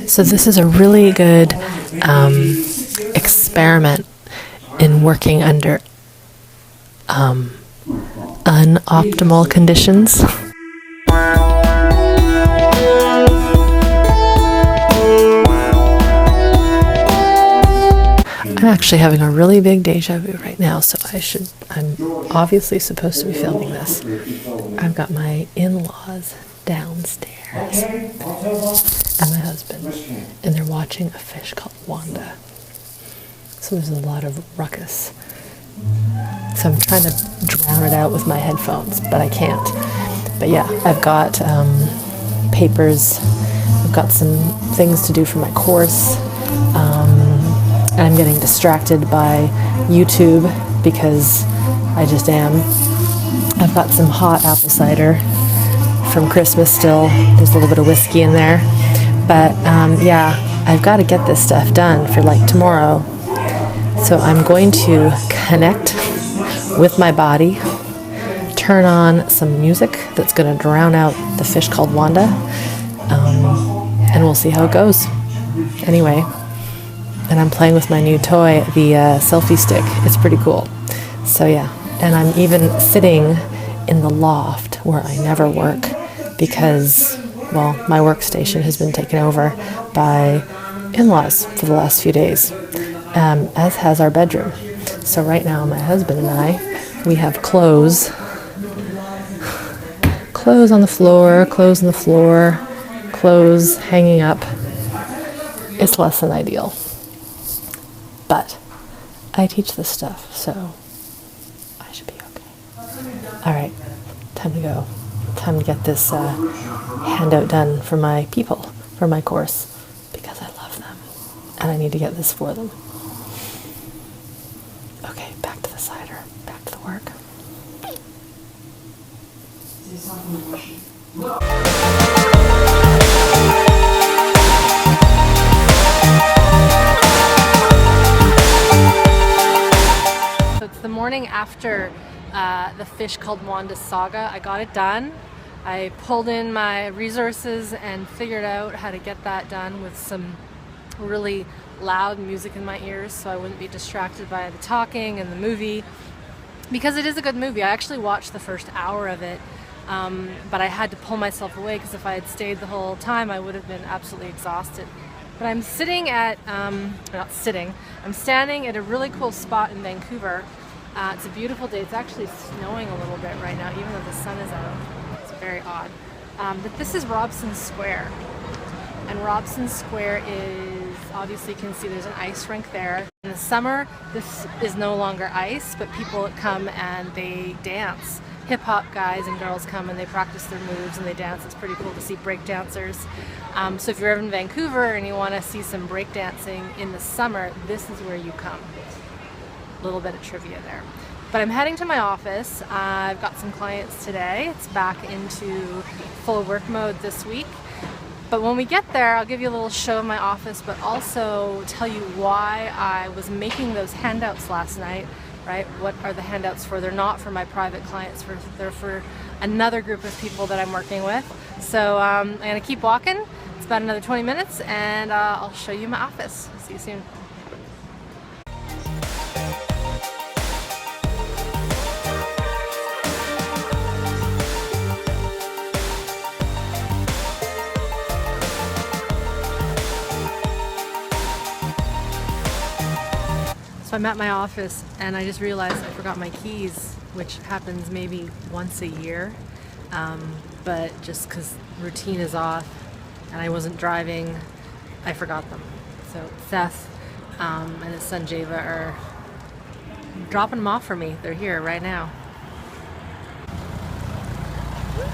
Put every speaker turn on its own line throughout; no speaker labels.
So this is a really good experiment in working under unoptimal conditions. I'm actually having a really big deja vu right now, so I'm obviously supposed to be filming this. I've got my in-laws downstairs and my husband, and they're watching a fish called Wanda. So there's a lot of ruckus. So I'm trying to drown it out with my headphones, but I can't. But yeah, I've got papers, I've got some things to do for my course. And I'm getting distracted by YouTube because I just am. I've got some hot apple cider from Christmas still. There's a little bit of whiskey in there. But yeah, I've got to get this stuff done for like tomorrow. So I'm going to connect with my body, turn on some music that's going to drown out the fish called Wanda, and we'll see how it goes. Anyway. And I'm playing with my new toy, the selfie stick. It's pretty cool. So yeah, and I'm even sitting in the loft where I never work because, well, my workstation has been taken over by in-laws for the last few days, as has our bedroom. So right now, my husband and I, we have clothes on the floor, clothes hanging up. It's less than ideal. But I teach this stuff, so I should be okay. All right, time to go. Time to get this handout done for my people, for my course, because I love them, and I need to get this for them. Okay, back to the cider, back to the work. The morning after the fish called Wanda saga, I got it done. I pulled in my resources and figured out how to get that done with some really loud music in my ears so I wouldn't be distracted by the talking and the movie, because it is a good movie. I actually watched the first hour of it, but I had to pull myself away because if I had stayed the whole time I would have been absolutely exhausted. But I'm sitting at, I'm standing at a really cool spot in Vancouver. It's a beautiful day. It's actually snowing a little bit right now, even though the sun is out. It's very odd. But this is Robson Square. And Robson Square is, obviously you can see there's an ice rink there. In the summer, this is no longer ice, but people come and they dance. Hip-hop guys and girls come and they practice their moves and they dance. It's pretty cool to see break dancers. So if you're ever in Vancouver and you want to see some break dancing in the summer, this is where you come. Little bit of trivia there. But I'm heading to my office. I've got some clients today. It's back into full work mode this week. But when we get there, I'll give you a little show of my office, but also tell you why I was making those handouts last night, right? What are the handouts for? They're not for my private clients, they're for another group of people that I'm working with. So I'm gonna keep walking. It's about another 20 minutes and I'll show you my office. See you soon. So I'm at my office and I just realized I forgot my keys, which happens maybe once a year, but just because routine is off and I wasn't driving, I forgot them. So Seth and his son Java are dropping them off for me. They're here right now.
Woo!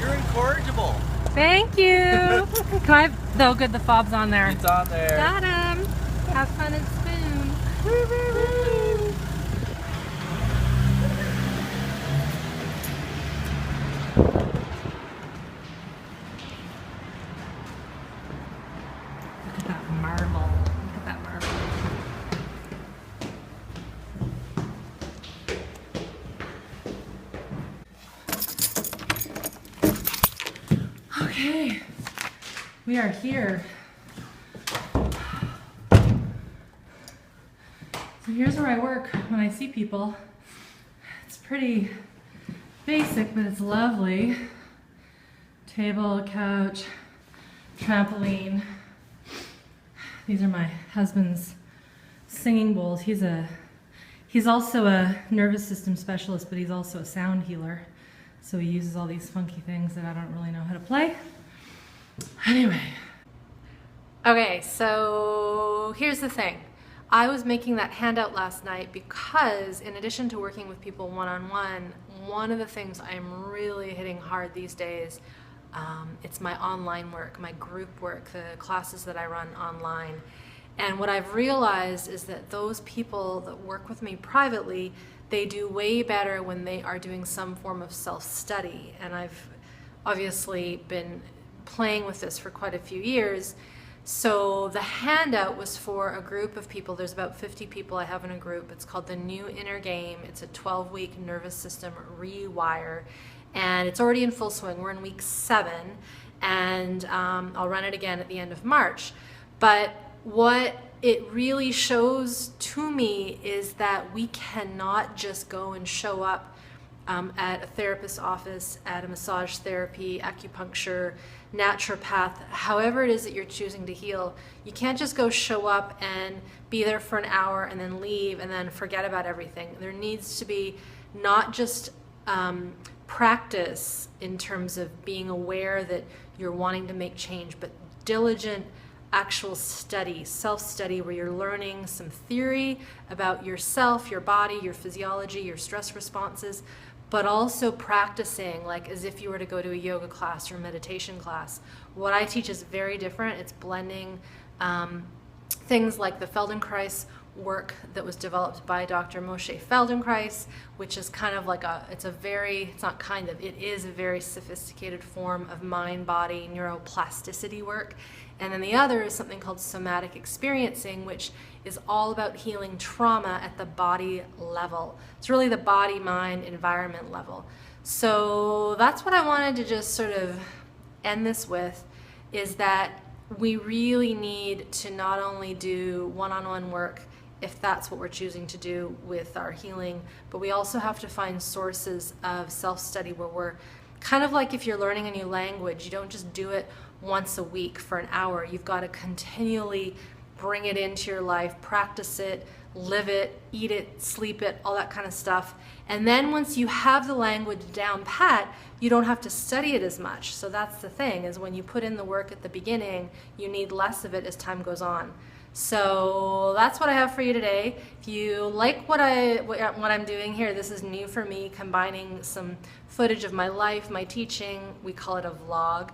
You're incorrigible.
Thank you. Can I? Oh, good. The fob's on there.
It's on there.
Got him. Have fun and spoon. Woo, woo, woo. Look at that marble. Look at that marble. Okay, we are here. So here's where I work when I see people. It's pretty basic, but it's lovely. Table, couch, trampoline. These are my husband's singing bowls. He's also a nervous system specialist, but he's also a sound healer. So he uses all these funky things that I don't really know how to play. Anyway. Okay, so here's the thing. I was making that handout last night because in addition to working with people one-on-one, one of the things I'm really hitting hard these days, it's my online work, my group work, the classes that I run online. And what I've realized is that those people that work with me privately, they do way better when they are doing some form of self-study. And I've obviously been playing with this for quite a few years. So the handout was for a group of people. There's about 50 people I have in a group. It's called the New Inner Game. It's a 12-week nervous system rewire. And it's already in full swing. We're in week 7. And I'll run it again at the end of March. But what it really shows to me is that we cannot just go and show up at a therapist's office, at a massage therapy, acupuncture, naturopath, however it is that you're choosing to heal. You can't just go show up and be there for an hour and then leave and then forget about everything. There needs to be not just practice in terms of being aware that you're wanting to make change, but diligent actual study, self-study, where you're learning some theory about yourself, your body, your physiology, your stress responses, but also practicing like as if you were to go to a yoga class or a meditation class. What I teach is very different. It's blending things like the Feldenkrais work that was developed by Dr. Moshe Feldenkrais, which is kind of like it is a very sophisticated form of mind-body neuroplasticity work. And then the other is something called somatic experiencing, which is all about healing trauma at the body level. It's really the body, mind, environment level. So that's what I wanted to just sort of end this with, is that we really need to not only do one-on-one work if that's what we're choosing to do with our healing, but we also have to find sources of self-study where we're kind of like if you're learning a new language, you don't just do it once a week for an hour. You've got to continually bring it into your life, practice it, live it, eat it, sleep it, all that kind of stuff. And then once you have the language down pat, you don't have to study it as much. So that's the thing, is when you put in the work at the beginning, you need less of it as time goes on. So that's what I have for you today. If you like what I'm doing here, this is new for me, combining some footage of my life, my teaching. We call it a vlog.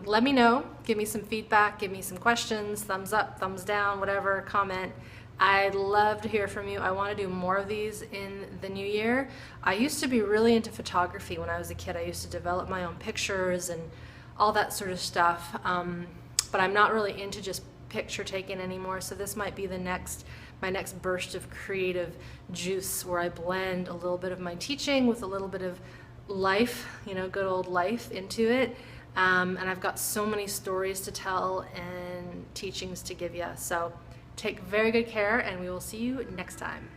Let me know, give me some feedback, give me some questions, thumbs up, thumbs down, whatever, comment. I'd love to hear from you. I want to do more of these in the new year. I used to be really into photography when I was a kid. I used to develop my own pictures and all that sort of stuff. But I'm not really into just picture taking anymore, so this might be my next burst of creative juice, where I blend a little bit of my teaching with a little bit of life, good old life into it. And I've got so many stories to tell and teachings to give you. So take very good care, and we will see you next time.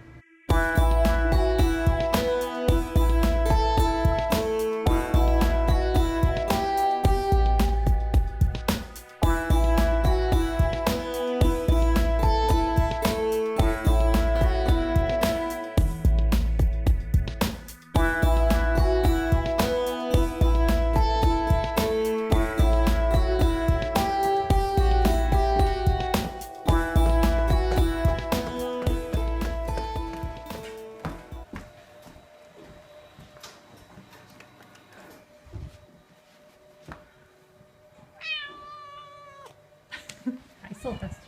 I still have